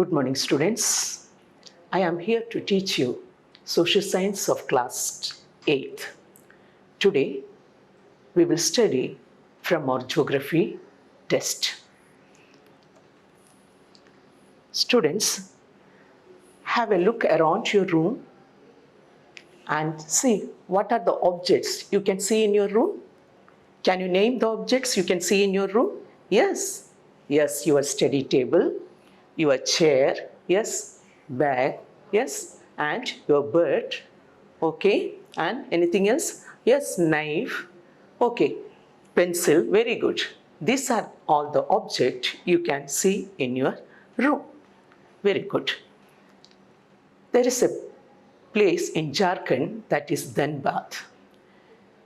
Good morning, students. I am here to teach you Social Science of Class 8th. Today, we will study from our Geography test. Students, have a look around your room and see what are the objects you can see in your room. Can you name the objects you can see in your room? Yes, your study table, your chair, yes, bag, yes, and your bird, okay, and anything else? Yes, knife, okay, pencil, very good. These are all the objects you can see in your room. Very good. There is a place in Jharkhand that is Dhanbad.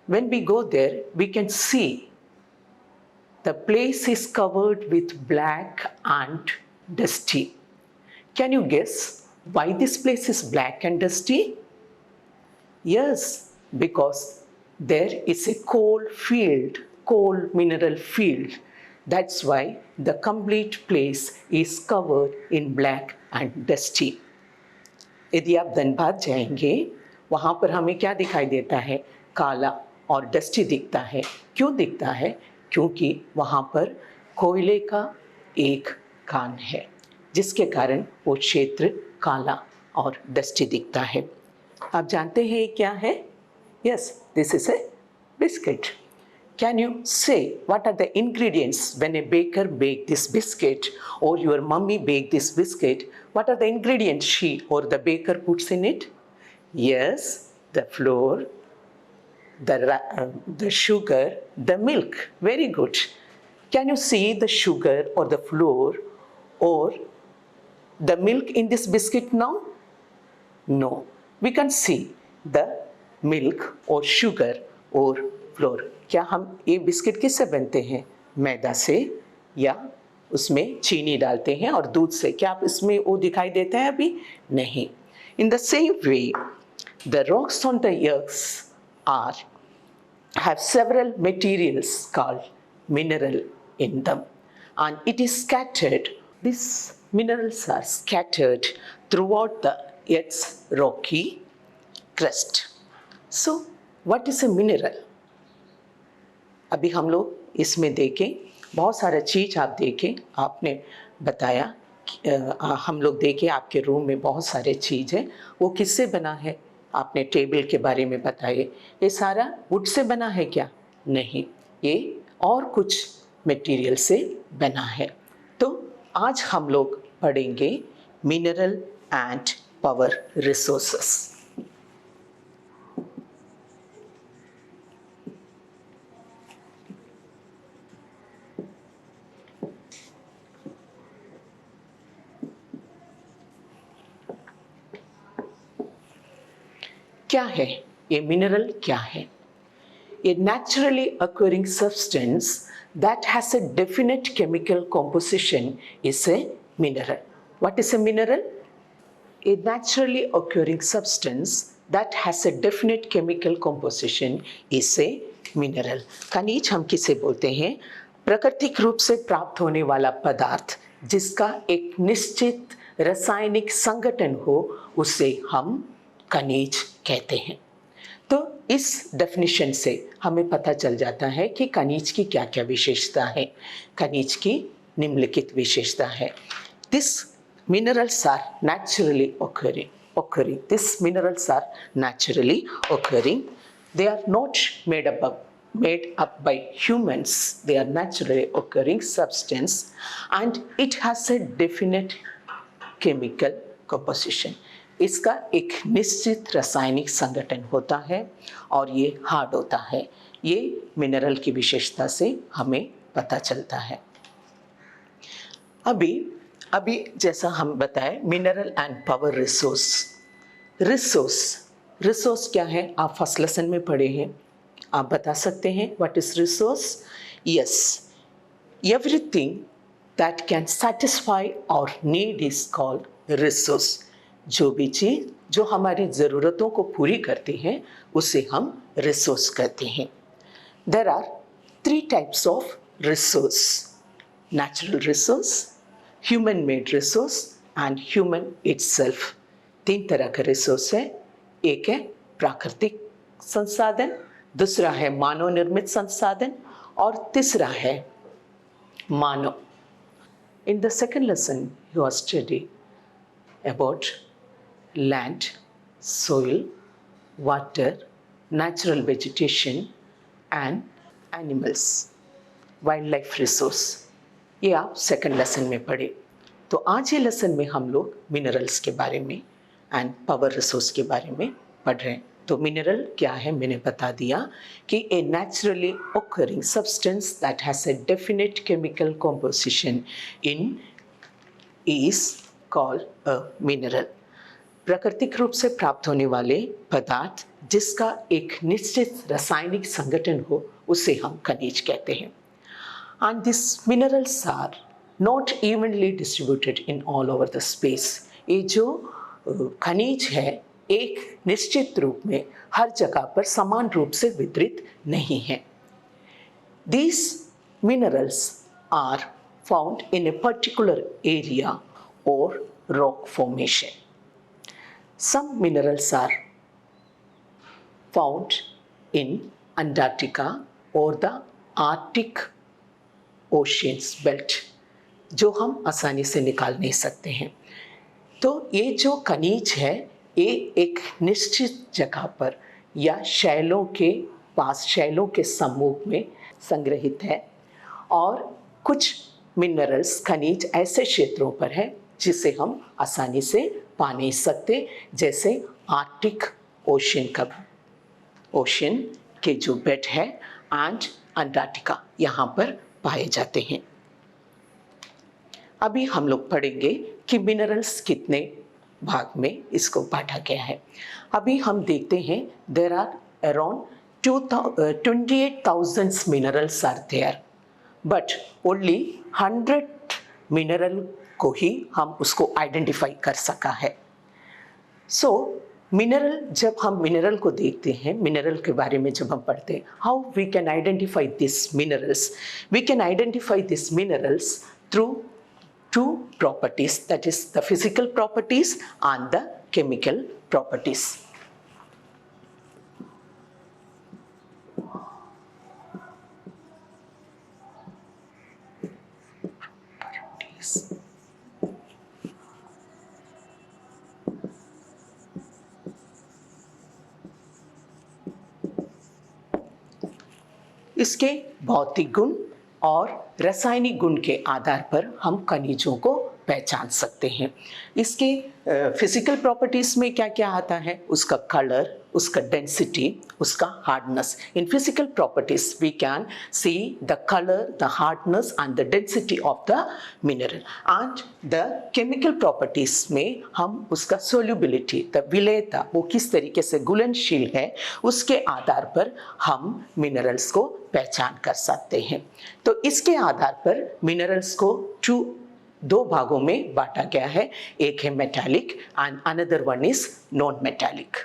When we go there, we can see the place is covered with black and dusty. Can you guess why this place is black and dusty? Yes, because there is a coal field, coal mineral field. That's why the complete place is covered in black and dusty. यदि आप धनबाद जाएंगे, वहाँ पर हमें क्या दिखाई देता है? काला और डस्टी दिखता है. क्यों दिखता है? क्योंकि वहाँ पर कोयले का एक खान है, जिसके कारण वो क्षेत्र काला और डस्टी दिखता है. आप जानते हैं ये क्या है? Yes, this is a biscuit. Can you say what are the ingredients when a baker bake this biscuit or your mummy bake this biscuit? What are the ingredients she or the baker puts in it? Yes, the flour, the sugar, the milk. Very good. Can you see the sugar or the flour or the milk in this biscuit now? No. We can see the milk or sugar or flour. क्या हम ये biscuit किससे बनते हैं? मैदा से या उसमें चीनी डालते हैं और दूध से. क्या आप इसमें वो दिखाई देता है अभी? नहीं. In the same way, the rocks on the earth have several materials called mineral in them, and it is scattered. These minerals are scattered throughout the earth's rocky crust. So, what is a mineral? अभी हम लोग इसमें देखें, बहुत सारा चीज़ आप देखें. आपने बताया, हम लोग देखें आपके रूम में बहुत सारे चीज़ हैं. वो किससे बना है? आपने टेबल के बारे में बताए. ये सारा वुड से बना है क्या? नहीं, ये और कुछ मटेरियल से बना है. तो आज हम लोग पढ़ेंगे मिनरल एंड पावर रिसोर्सेस. क्या है ये मिनरल? क्या है ये? Naturally occurring substance that has a definite chemical composition is a mineral. What is a mineral? A naturally occurring substance that has a definite chemical composition is a mineral. खनिज हम किसे बोलते हैं? प्राकृतिक रूप से प्राप्त होने वाला पदार्थ जिसका एक निश्चित रासायनिक संगठन हो, उसे हम खनिज कहते हैं. तो इस डेफिनेशन से हमें पता चल जाता है कि खनिज की क्या क्या विशेषता है. खनिज की निम्नलिखित विशेषता है. This minerals are naturally occurring. These minerals are naturally occurring. They are not made up by humans. They are naturally occurring substance, and it has a definite chemical composition. इसका एक निश्चित रासायनिक संगठन होता है और ये हार्ड होता है. ये मिनरल की विशेषता से हमें पता चलता है. अभी जैसा हम बताएं, मिनरल एंड पावर रिसोर्स क्या है? आप फर्स्ट लेसन में पढ़े हैं. आप बता सकते हैं what is resource? Yes, everything that can satisfy our need is called resource. जो भी चीज़ जो हमारी ज़रूरतों को पूरी करती हैं, उसे हम रिसोर्स कहते हैं. There are 3 types of resource: natural resource, human made resource and human itself. 3 तरह के रिसोर्स है। एक है प्राकृतिक संसाधन, दूसरा है मानव निर्मित संसाधन और तीसरा है मानव। In the second lesson, you are studying about land, soil, water, natural vegetation and animals, wildlife resource। ये आप सेकंड लेसन में पढ़े। तो आज ये लेसन में हम लोग मिनरल्स के बारे में एंड पावर रिसोर्स के बारे में पढ़ रहे हैं। तो मिनरल क्या है मैंने बता दिया कि ए naturally occurring substance that has a definite chemical composition in is called a mineral। प्राकृतिक रूप से प्राप्त होने वाले पदार्थ जिसका एक निश्चित रासायनिक संगठन हो उसे हम खनिज कहते हैं। And these minerals are not evenly distributed in all over the space। ये जो खनिज है एक निश्चित रूप में हर जगह पर समान रूप से वितरित नहीं है। These minerals are found in a particular area or rock formation। Some minerals are found in Antarctica or the Arctic Oceans belt, जो हम आसानी से निकाल नहीं सकते हैं। तो ये जो खनिज है ये एक निश्चित जगह पर या शैलों के पास, शैलों के समूह में संग्रहित है और कुछ मिनरल्स खनिज ऐसे क्षेत्रों पर है जिसे हम आसानी से पा नहीं सकते, जैसे आर्कटिक ओशन के जो बेट है एंड अंटार्कटिका यहाँ पर पाए जाते हैं। अभी हम लोग पढ़ेंगे कि मिनरल्स कितने भाग में इसको बांटा गया है। अभी हम देखते हैं there are around 28,000 minerals are there, but only 100 mineral को ही हम उसको आइडेंटिफाई कर सका है। सो मिनरल, जब हम मिनरल को देखते हैं, मिनरल के बारे में जब हम पढ़ते हैं, how we can identify this minerals, we can identify this minerals through two properties, that is the physical properties and the chemical properties। इसके भौतिक गुण और रासायनिक गुण के आधार पर हम खनिजों को पहचान सकते हैं। इसके फिजिकल प्रॉपर्टीज में क्या क्या आता है, उसका कलर, उसका डेंसिटी, उसका hardness. In physical properties we can see the colour, the hardness and the density of the mineral. And the chemical properties में हम उसका सोल्यूबिलिटी, द विलेयता, वो किस तरीके से घुलनशील है, उसके आधार पर हम मिनरल्स को पहचान कर सकते हैं। तो इसके आधार पर मिनरल्स को दो भागों में बांटा गया है। एक है metallic and another one is non metallic.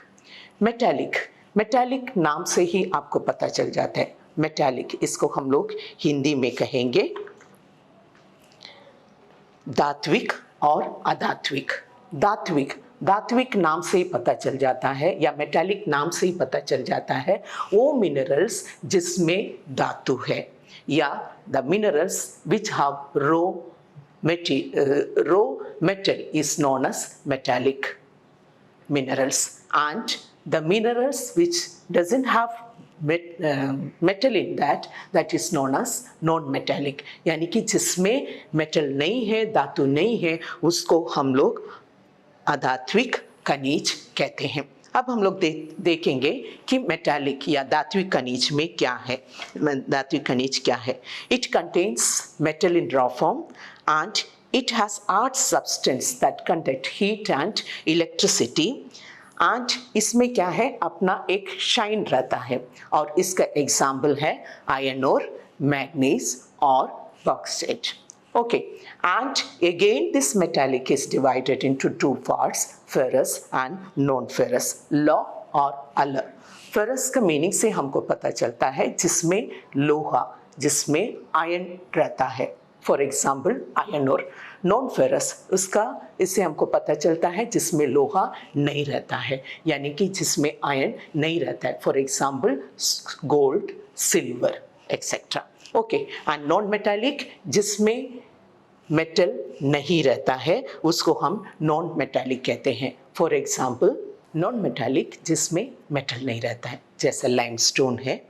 Metallic नाम से ही आपको पता चल जाता है। मेटालिक, इसको हम लोग हिंदी में कहेंगे धात्विक और अधात्विक। धात्विक नाम से ही पता चल जाता है या मेटालिक नाम से ही पता चल जाता है वो मिनरल्स जिसमें धातु है, या the minerals which have raw metal is known as metallic minerals, and the minerals which doesn't have metal in that is known as non-metallic। यानी कि जिसमें मेटल नहीं है, धातु नहीं है, उसको हम लोग अधात्विक खनिज कहते हैं। अब हम लोग देखेंगे कि मेटालिक या धात्विक खनिज में क्या है। धात्विक खनिज क्या है? It contains metal in raw form and it has hard substance that conduct heat and electricity, and इसमें क्या है, अपना एक शाइन रहता है, और इसका एग्जाम्पल है आयरन और मैग्नीज और bauxite. Okay, and again this metallic is divided into two parts, ferrous and non-ferrous, law और अलग। फेरस का मीनिंग से हमको पता चलता है जिसमें लोहा, जिसमें आयरन रहता है, for example iron ore. Non ferrous उसका, इससे हमको पता चलता है जिसमें लोहा नहीं रहता है, यानी कि जिसमें आयरन नहीं रहता है, for example gold, silver etcetera. Okay, and non metallic जिसमें मेटल नहीं रहता है उसको हम नॉन मेटालिक कहते हैं। फॉर एग्जाम्पल नॉन मेटालिक जिसमें मेटल नहीं रहता है, जैसे लाइमस्टोन है,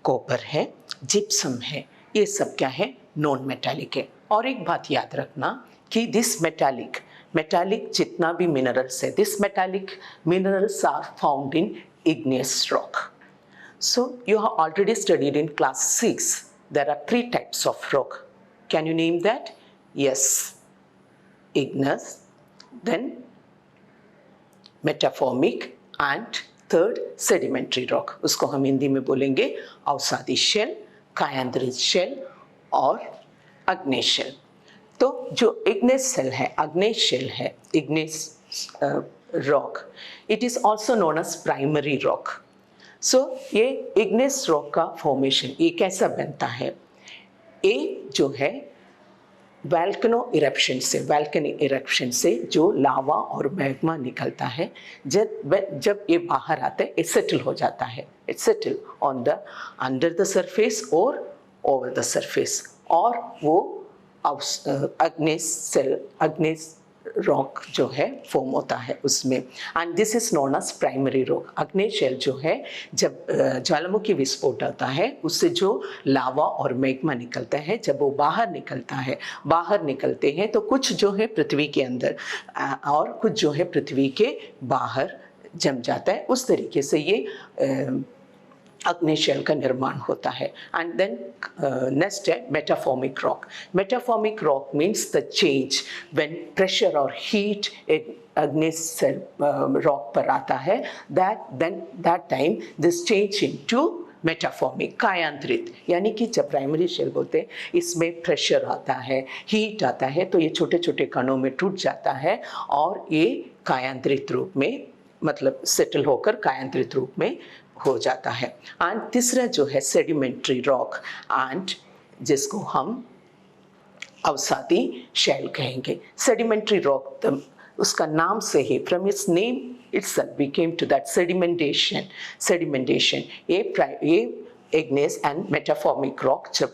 कॉपर है, जिप्सम है, ये सब क्या है, नॉन मेटालिक है। और एक बात याद रखना कि दिस मेटालिक जितना भी मिनरल्स है, this metallic minerals are found in igneous rock. So you have already studied in class 6. There are 3 types of rock. Can you name that? Yes, igneous, then metamorphic and third sedimentary rock. उसको हम हिंदी में बोलेंगे अवसादी shell, कायांद्रित shell और अग्नेय shell. तो जो igneous शेल है, अग्नेय शेल है, igneous rock, it is also known as primary rock. So ये इग्नेस रॉक का फॉर्मेशन ये कैसा बनता है, ये जो है वैल्केनिक इरप्शन से जो लावा और मैग्मा निकलता है, जब ये बाहर आता है, ये सेटल हो जाता है, it settle on the under the surface और ओवर द सरफेस, और वो अग्नेस रॉक जो है फॉर्म होता है उसमें, and this is known as primary rock. अग्नेय शेल जो है, जब ज्वालामुखी विस्फोट होता है उससे जो लावा और मैग्मा निकलता है, जब वो बाहर निकलते हैं तो कुछ जो है पृथ्वी के अंदर और कुछ जो है पृथ्वी के बाहर जम जाता है। उस तरीके से ये अग्नेय शेल का निर्माण होता है। एंड देन नेक्स्ट है metamorphic rock. Metamorphic rock means the change when pressure और हीट एक अग्नेय शेल रॉक पर आता है, that time this change into metamorphic, कायांतरित, यानी कि जब प्राइमरी शेल बोलते हैं इसमें प्रेशर आता है, हीट आता है, तो ये छोटे छोटे कणों में टूट जाता है और ये कायांतरित रूप में, मतलब सेटल होकर कायांतरित रूप में हो जाता है। एंड तीसरा जो है सेडिमेंट्री रॉक, एंड जिसको हम अवसादी शेल कहेंगे। सेडिमेंट्री रॉक उसका नाम से ही, from its name itself we came to that sedimentation। ये igneous and metamorphic rock जब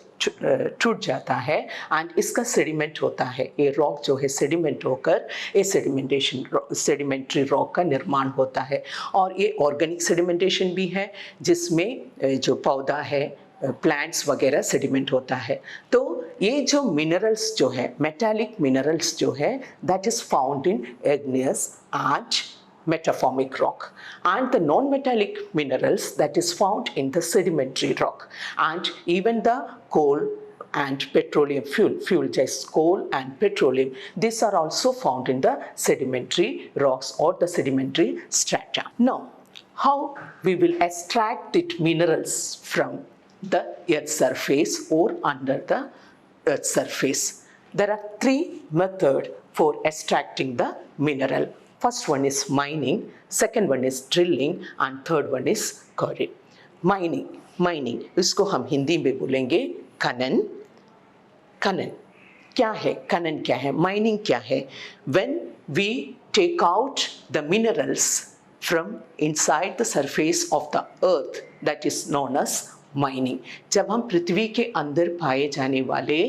टूट जाता है एंड इसका सेडिमेंट होता है, ये रॉक जो है सेडिमेंट होकर ये सेडिमेंट्री रॉक का निर्माण होता है। और ये ऑर्गेनिक सेडिमेंटेशन भी है, जिसमें जो पौधा है, प्लांट्स वगैरह सेडिमेंट होता है। तो ये जो मिनरल्स जो है, मेटालिक मिनरल्स जो है, that is found in igneous and metamorphic rock, and the non-metallic minerals that is found in the sedimentary rock, and even the coal and petroleum fuel just coal and petroleum, these are also found in the sedimentary rocks or the sedimentary strata. Now how we will extract the minerals from the earth's surface or under the earth's surface? There are 3 methods for extracting the mineral. First one is mining, second one is drilling, and third one is quarry. Mining इसको हम हिंदी में बोलेंगे खनन। क्या है खनन, क्या है माइनिंग, क्या है? When we take out the minerals from inside the surface of the earth, that is known as mining। जब हम पृथ्वी के अंदर पाए जाने वाले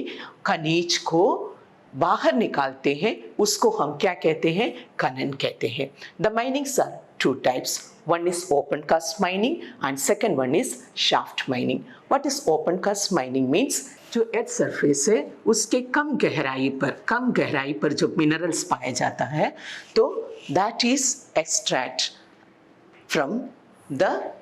खनिज को बाहर निकालते हैं, उसको हम क्या कहते हैं? खनन कहते हैं। The minings are 2 types. One is open cast mining and second one is shaft mining. What is open cast mining means? जो एर्थ सरफेस है उसके कम गहराई पर जो मिनरल्स पाया जाता है, तो that is extract from the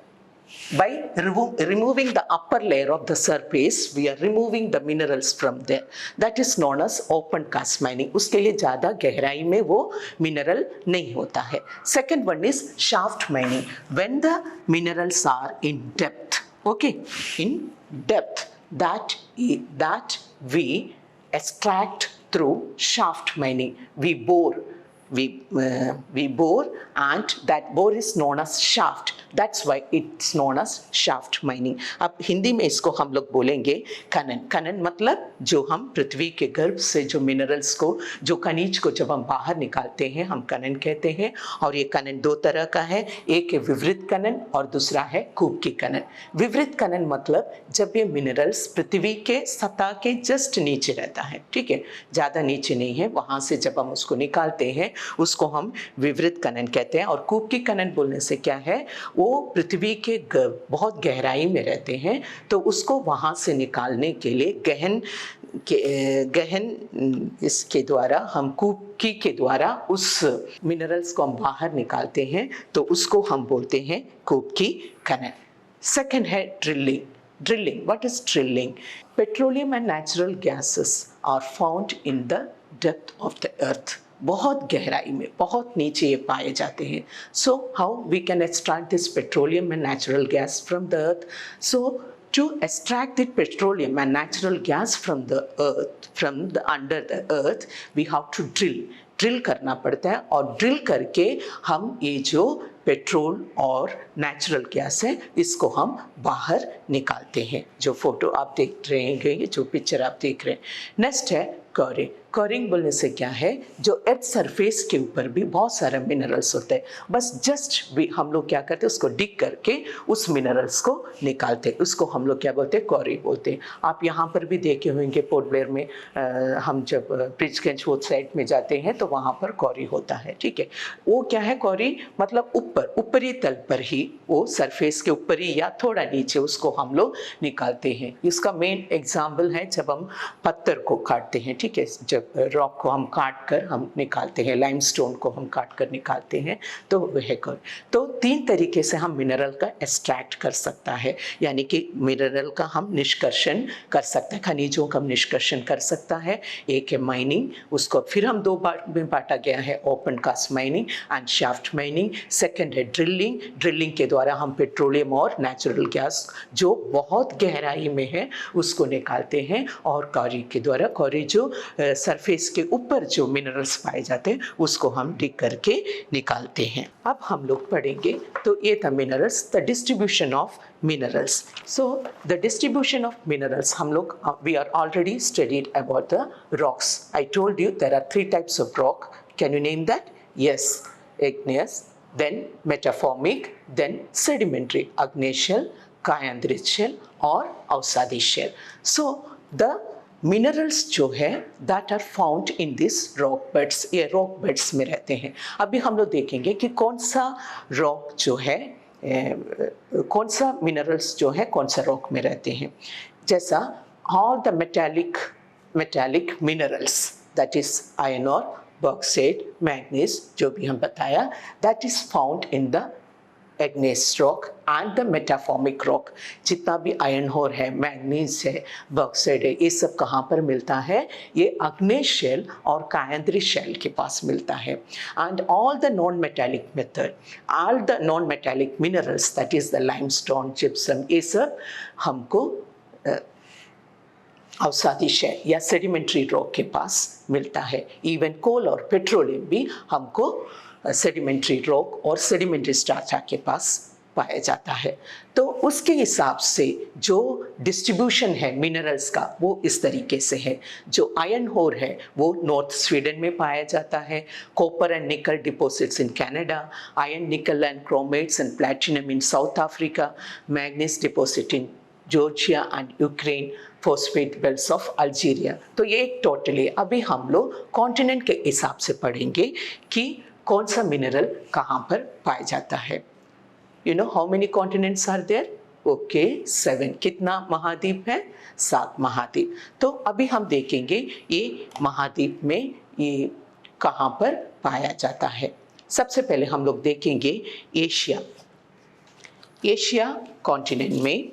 by removing the upper layer of the surface, we are removing the minerals from there. That is known as open cast mining. उसके लिए ज़्यादा गहराई में वो मिनरल नहीं होता है। Second one is shaft mining, when the minerals are in depth. Okay, in depth, that we extract through shaft mining. We bore we bore, and that bore is known as shaft. That's why it's known as shaft mining. अब हिंदी में इसको हम लोग बोलेंगे खनन. खनन मतलब जो हम पृथ्वी के गर्भ से जो मिनरल्स को, जो खनिज को जब हम बाहर निकालते हैं, हम खनन कहते हैं. और ये खनन दो तरह का है. एक है विवृत खनन और दूसरा है कूपकी खनन. विवृत खनन मतलब जब ये मिनरल्स पृथ्वी के सतह के जस्ट नीचे रहता है, ठीक है, ज़्यादा नीचे नहीं है, वहाँ से जब हम उसको निकालते हैं उसको हम विवृत खनन कहते हैं. और कूपकी खनन बोलने से क्या है, वो पृथ्वी के बहुत गहराई में रहते हैं, तो उसको वहाँ से निकालने के लिए गहन इसके द्वारा, हम कूपकी के द्वारा उस मिनरल्स को हम बाहर निकालते हैं, तो उसको हम बोलते हैं कूपकी खनन. सेकंड है drilling. Drilling. What is drilling? Petroleum and natural gases are found in the depth of the earth. बहुत गहराई में, बहुत नीचे ये पाए जाते हैं. So how we can extract this petroleum and natural gas from the earth? So to extract the petroleum and natural gas from the earth, under the earth, we have to drill. Drill करना पड़ता है, और drill करके हम ये जो petrol और natural gas है इसको हम बाहर निकालते हैं. जो फोटो आप देख रहे हैं, जो पिक्चर आप देख रहे हैं. नेक्स्ट है कोरिंग. कोरिंग बोलने से क्या है, जो अर्थ सरफेस के ऊपर भी बहुत सारे मिनरल्स होते हैं, बस जस्ट भी हम लोग क्या करते हैं, उसको डिग करके उस मिनरल्स को निकालते हैं. उसको हम लोग क्या बोलते हैं, कोरी बोलते हैं. आप यहाँ पर भी देखे होंगे पोर्ट ब्लेयर में, हम जब ब्रिजगंज वो साइड में जाते हैं तो वहाँ पर कोरी होता है, ठीक है. वो क्या है, कोरी मतलब ऊपरी तल पर ही, वो सरफेस के ऊपर ही या थोड़ा नीचे उसको हम लोग निकालते हैं. इसका मेन एग्जाम्पल है जब हम पत्थर को काटते हैं, ठीक है, जब रॉक को हम काट कर हम निकालते हैं, लाइमस्टोन को हम काट कर निकालते हैं, तो वह कोरी. तो तीन तरीके से हम मिनरल का एक्सट्रैक्ट कर सकता है, यानी कि मिनरल का हम निष्कर्षण कर सकते हैं, खनिजों का निष्कर्षण कर सकता है. एक है माइनिंग, उसको फिर हम दो बार में बांटा गया है, open cast mining and shaft mining. Second है ड्रिलिंग. ड्रिलिंग के द्वारा हम पेट्रोलियम और नेचुरल गैस जो बहुत गहराई में है उसको निकालते हैं. और कोरी के द्वारा, कोरी जो सरफेस के ऊपर जो मिनरल्स पाए जाते हैं उसको हम डिग करके निकालते हैं. अब हम लोग पढ़ेंगे, तो ये था minerals, the distribution of minerals. So the distribution of minerals, हम लोग we are already studied about the rocks. I told you there are three types of rock. Can you name that? Yes, igneous, then metamorphic, then sedimentary, agnosial, Kayandrid shell और अवसादी shell. So the minerals जो है that are found in this rock beds, ये rock beds में रहते हैं. अभी हम लोग देखेंगे कि कौन सा रॉक जो है, कौन सा मिनरल्स जो है कौन सा रॉक में रहते हैं. जैसा all the metallic minerals, that is iron और बॉक्साइट, मैग्नीज, जो भी हम बताया, that is found in the igneous rock and the metamorphic rock. जितना भी आयरन होर है, मैग्नीज है, बॉक्साइट है, ये सब कहाँ पर मिलता है, ये अग्नेय शेल और कायंद्री शेल के पास मिलता है. And all the non metallic method, all the non metallic minerals, that is the limestone, gypsum, ये सब हमको अवसादी शेल या सेडिमेंट्री रॉक के पास मिलता है. इवन कोल और पेट्रोलियम भी हमको सेडिमेंट्री रॉक और सेडिमेंट्री स्ट्राटा के पास पाया जाता है. तो उसके हिसाब से जो डिस्ट्रीब्यूशन है मिनरल्स का वो इस तरीके से है. जो आयरन होर है वो नॉर्थ स्वीडन में पाया जाता है. Copper and nickel deposits in Canada, iron, nickel and chromates and platinum in South Africa, manganese deposit in Georgia and Ukraine, phosphate belts of Algeria. तो ये एक टोटली, अभी हम लोग कॉन्टिनेंट के हिसाब से पढ़ेंगे कि कौन सा मिनरल कहाँ पर पाया जाता है. You know how many continents are there? Okay, 7. कितना महाद्वीप है? 7 महाद्वीप. तो अभी हम देखेंगे ये महाद्वीप में ये कहाँ पर पाया जाता है. सबसे पहले हम लोग देखेंगे एशिया. एशिया कॉन्टिनेंट में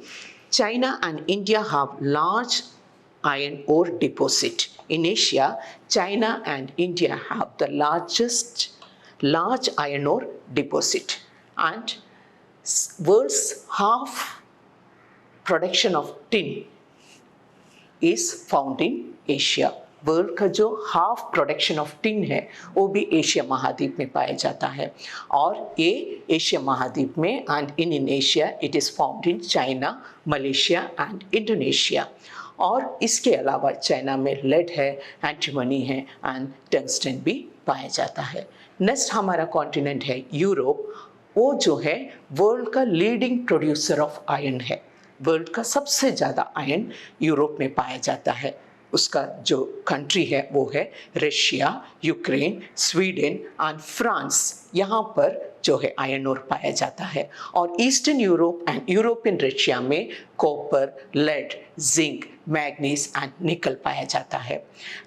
China and India have large iron ore deposit. In Asia, China and India have the large iron ore deposit, and world's half production of tin is found in Asia. World का जो half production of tin है वो भी Asia महाद्वीप में पाया जाता है, और ये एशिया महाद्वीप में and in Asia it is found in China, Malaysia and Indonesia. और इसके अलावा चाइना में लेड है, एंटीमनी है एंड टंगस्टन भी पाया जाता है। नेक्स्ट हमारा कॉन्टिनेंट है यूरोप। वो जो है वर्ल्ड का लीडिंग प्रोड्यूसर ऑफ आयरन है। वर्ल्ड का सबसे ज़्यादा आयरन यूरोप में पाया जाता है। उसका जो कंट्री है वो है Russia, Ukraine, Sweden and France. यहाँ पर जो है आयरन ओर पाया जाता है। और eastern Europe and European Russia में copper, lead, zinc, manganese and nickel पाया जाता है।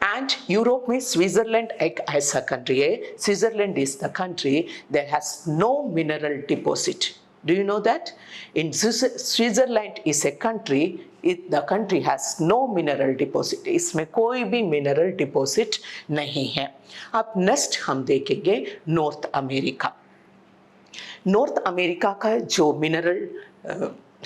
एंड यूरोप में स्विट्जरलैंड एक ऐसा कंट्री है, Switzerland is the country that has no mineral deposit. Do you know that? In Switzerland is a country, the country has no mineral deposit. इसमें कोई भी mineral deposit नहीं है। अब नेक्स्ट हम देखेंगे नॉर्थ अमेरिका। नॉर्थ अमेरिका का जो मिनरल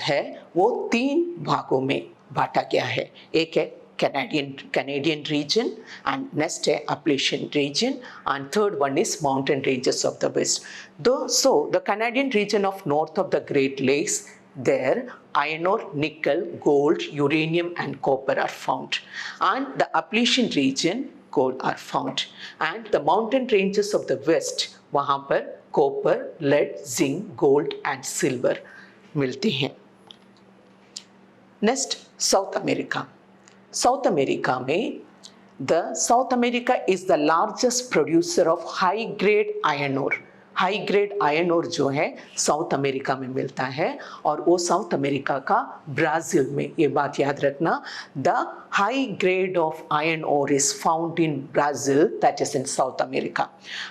है वो 3 भागों में बांटा गया है। एक है Canadian region, and next है Appalachian region, and third one is mountain ranges of the west. So the Canadian region of north of the Great Lakes, there iron ore, nickel, gold, uranium and copper are found, and the Appalachian region gold are found, and the mountain ranges of the west वहाँ पर copper, lead, zinc, gold and silver मिलते हैं। Next South America. South America में South America is the largest producer of high grade iron ore. High grade iron ore जो है south America में मिलता है, और वो साउथ अमेरिका का ब्राज़ील में, ये बात याद रखना, the high grade of iron ore is found in Brazil, that is in South America.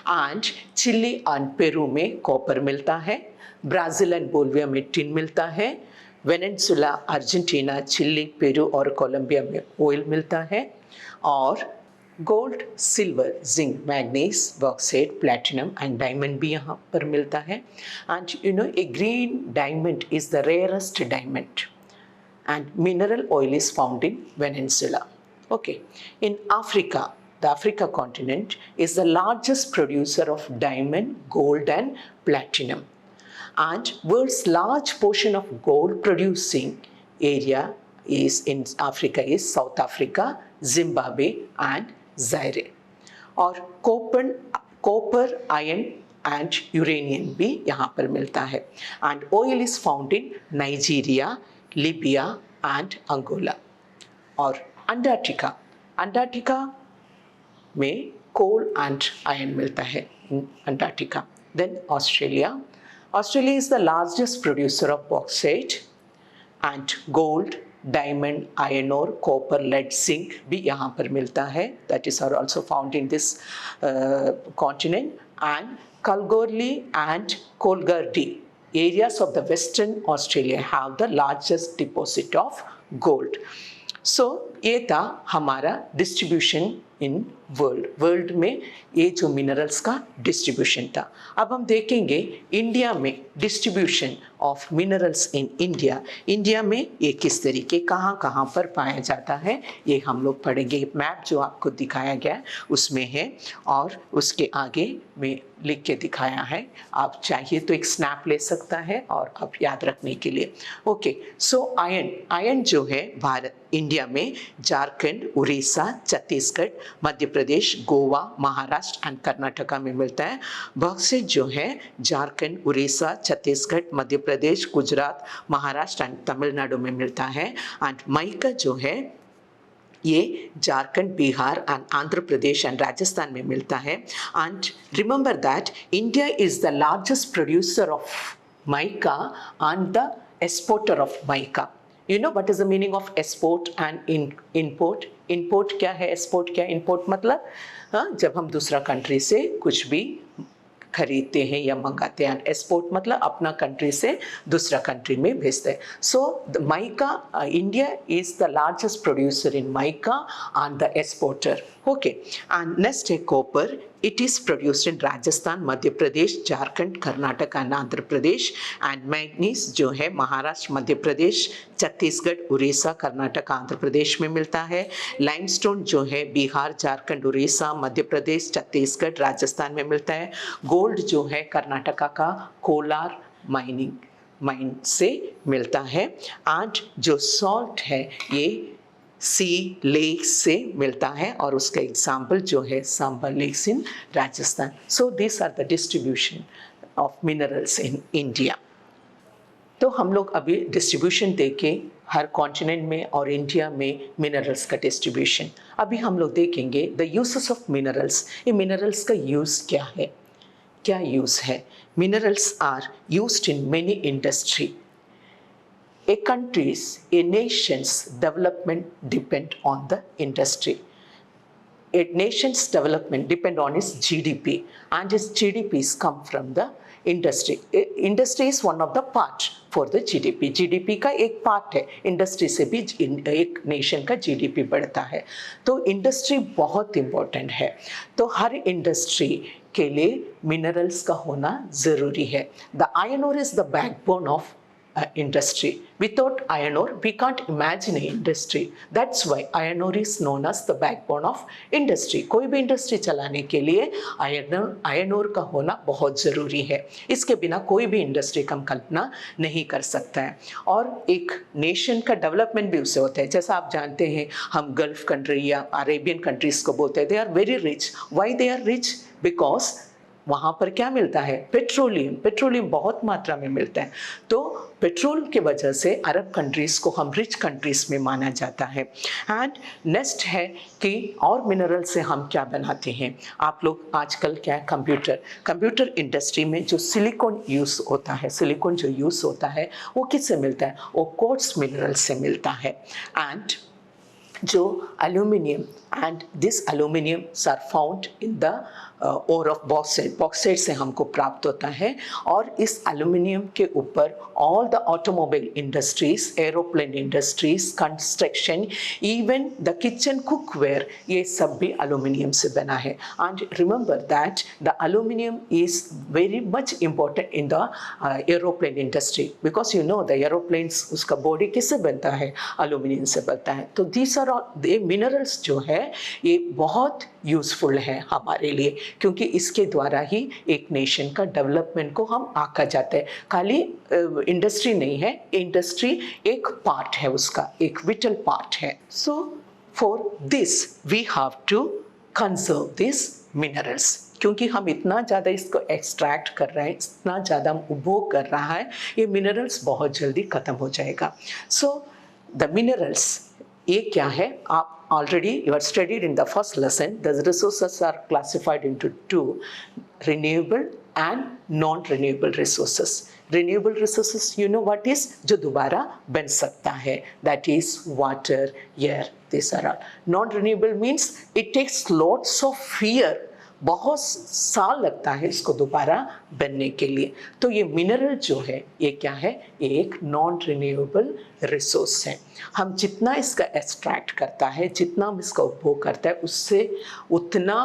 And Chile and Peru में कॉपर मिलता है, ब्राज़ील एंड बोलिविया में टिन मिलता है, वेनेजुएला, अर्जेंटीना, चिली, पेरू और कोलंबिया में ऑयल मिलता है, और gold, silver, zinc, manganese, bauxite, platinum and diamond भी यहाँ पर मिलता है। And you know a green diamond is the rarest diamond, and mineral oil is found in Venezuela. Okay, in Africa, the Africa continent is the largest producer of diamond, gold and platinum. And world's large portion of gold producing area is in Africa is South Africa, Zimbabwe and Zaire. और copper, iron and uranium भी यहाँ पर मिलता है। And oil is found in Nigeria, Libya and Angola. और Antarctica में coal and iron मिलता है Antarctica. Then Australia is the largest producer of bauxite and gold, diamond, iron ore, copper, lead, zinc भी यहाँ पर मिलता है, that is are also found in this continent. And Kalgoorlie and Coolgardie areas of the Western Australia have the largest deposit of gold. So ये था हमारा distribution in world में ये जो मिनरल्स का डिस्ट्रीब्यूशन था। अब हम देखेंगे इंडिया में distribution of minerals in India में ये किस तरीके कहाँ पर पाया जाता है, ये हम लोग पढ़ेंगे। मैप जो आपको दिखाया गया उसमें है, और उसके आगे में लिख के दिखाया है, आप चाहिए तो एक स्नैप ले सकता है और आप याद रखने के लिए। ओके, सो आयरन जो है भारत इंडिया में झारखंड, उड़ीसा, छत्तीसगढ़, मध्य प्रदेश, गोवा, महाराष्ट्र एंड कर्नाटका में मिलता है। बॉक्साइट जो है झारखंड, उड़ीसा, छत्तीसगढ़, मध्य प्रदेश, गुजरात, महाराष्ट्र एंड तमिलनाडु में मिलता है। एंड माइका जो है ये झारखंड, बिहार एंड आंध्र प्रदेश एंड राजस्थान में मिलता है। And remember that India is the largest producer of mica and the exporter of mica. You know what is the meaning of export and import? Import क्या है, export क्या है? Import मतलब जब हम दूसरा कंट्री से कुछ भी खरीदते हैं या मंगाते हैं। एक्सपोर्ट मतलब अपना कंट्री से दूसरा कंट्री में भेजते हैं। So mica, India is the largest producer in mica and the exporter. Okay, and next है copper. It is produced in Rajasthan, Madhya Pradesh, Jharkhand, Karnataka and Andhra Pradesh. And manganese जो है महाराष्ट्र, मध्य प्रदेश, छत्तीसगढ़, उड़ीसा, कर्नाटक, आंध्र प्रदेश में मिलता है. Limestone जो है बिहार, झारखंड, उड़ीसा, मध्य प्रदेश, छत्तीसगढ़, राजस्थान में मिलता है. गोल्ड जो है कर्नाटका का कोलार माइन से मिलता है. एंड जो सॉल्ट है ये सी लेक्स से मिलता है और उसका एग्जाम्पल जो है Sambhar lakes in Rajasthan. So this are the distribution of minerals in India. तो हम लोग अभी डिस्ट्रीब्यूशन देखें हर कॉन्टिनेंट में और इंडिया में मिनरल्स का डिस्ट्रीब्यूशन. अभी हम लोग देखेंगे द यूजेस ऑफ मिनरल्स. ये मिनरल्स का यूज़ क्या है, क्या यूज़ है. Minerals are used in many industry. A country's, a nation's development depend on the industry. A nation's development depend on its GDP, and its GDPs come from the industry. Industry is one of the part for the GDP. GDP का एक part है. Industry से भी एक nation का GDP बढ़ता है. तो इंडस्ट्री बहुत इम्पोर्टेंट है. तो हर इंडस्ट्री के लिए मिनरल्स का होना ज़रूरी है. The iron ore is the backbone of industry. Without iron ore, we can't imagine an industry. That's why iron ore is known as the backbone of industry. कोई भी इंडस्ट्री चलाने के लिए आयरन ओर का होना बहुत ज़रूरी है. इसके बिना कोई भी इंडस्ट्री का हम कल्पना नहीं कर सकता है. और एक नेशन का डेवलपमेंट भी उससे होता है. जैसा आप जानते हैं हम गल्फ कंट्री या अरेबियन कंट्रीज़ को बोलते हैं they are very rich. Why they are rich? Because वहाँ पर क्या मिलता है, पेट्रोलियम बहुत मात्रा में मिलता है. तो पेट्रोल की वजह से अरब कंट्रीज़ को हम रिच कंट्रीज़ में माना जाता है. एंड नेक्स्ट है कि और मिनरल से हम क्या बनाते हैं. आप लोग आजकल क्या है, कंप्यूटर इंडस्ट्री में जो सिलिकॉन यूज़ होता है, सिलिकॉन जो यूज़ होता है वो किससे मिलता है, वो क्वार्ट्ज मिनरल से मिलता है. एंड जो aluminium and this aluminium are found in the ore of bauxite से हमको प्राप्त होता है. और इस एल्यूमिनियम के ऊपर all the automobile industries, aeroplane industries, construction, even the kitchen cookware, ये सब भी एल्यूमिनियम से बना है. And remember that the aluminium is very much important in the aeroplane industry because you know the aeroplanes उसका body किससे बनता है, एल्यूमिनियम से बनता है. तो दीज आर ऑल ये मिनरल्स जो है ये बहुत यूजफुल है हमारे लिए क्योंकि इसके द्वारा ही एक नेशन का डेवलपमेंट को हम आका जाते हैं. खाली इंडस्ट्री नहीं है, इंडस्ट्री एक पार्ट है, उसका एक विटल पार्ट है. So for this we have to conserve this minerals. क्योंकि हम इतना ज़्यादा इसको एक्सट्रैक्ट कर रहे हैं, इतना ज़्यादा उपभोग कर रहा है, ये मिनरल्स बहुत जल्दी ख़त्म हो जाएगा. सो द मिनरल्स ये क्या है, आप already you are studied in the first lesson. The resources are classified into two: renewable and non-renewable resources. Renewable resources, you know what is, जो दोबारा बन सकता है, that is water, air, these are all. Non-renewable means it takes lots of year, बहुत साल लगता है इसको दोबारा बनने के लिए. तो ये मिनरल जो है ये क्या है, ये एक नॉन रिन्यूएबल रिसोर्स है. हम जितना इसका एक्सट्रैक्ट करता है, जितना हम इसका उपभोग करता है, उससे उतना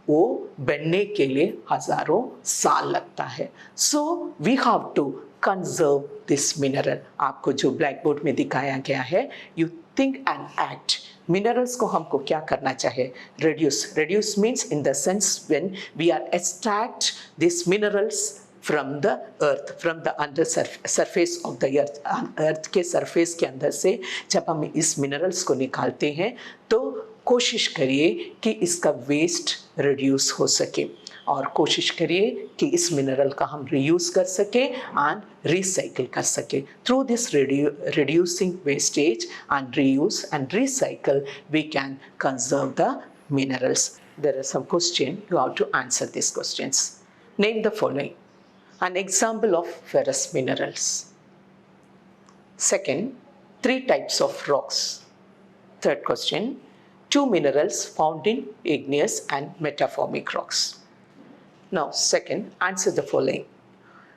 वो बनने के लिए हजारों साल लगता है. So we have to conserve this mineral. आपको जो ब्लैक बोर्ड में दिखाया गया है, you think and act. Minerals को हमको क्या करना चाहिए, reduce means in the sense when we are extract these minerals from the earth, from the under surface of the earth. earth के surface के अंदर से जब हम इस मिनरल्स को निकालते हैं तो कोशिश करिए कि इसका वेस्ट रिड्यूस हो सके और कोशिश करिए कि इस मिनरल का हम रीयूज कर सके एंड रिसाइकिल कर सके. Through this reducing wastage and reuse and recycle we can conserve the minerals. There are some questions, you have to answer these questions. Name the following. An example of ferrous minerals. Second, 3 types of rocks. Third question, 2 minerals found in igneous and metamorphic rocks. Now, second, answer the following.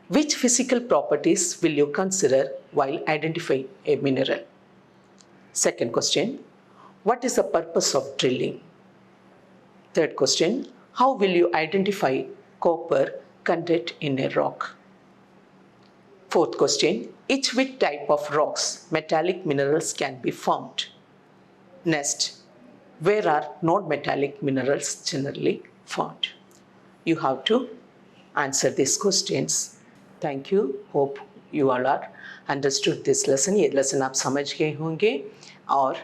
Which physical properties will you consider while identifying a mineral? Second question, what is the purpose of drilling? Third question, How will you identify copper content in a rock? Fourth question, each which type of rocks metallic minerals can be found? Next, where are non-metallic minerals generally found? You have to answer these questions. Thank you. Hope you all are understood this lesson. ये lesson आप समझ गए होंगे और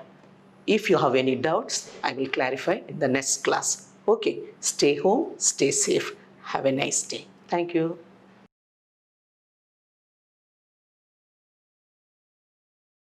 if you have any doubts, I will clarify in the next class. Okay, stay home, stay safe. Have a nice day. Thank you.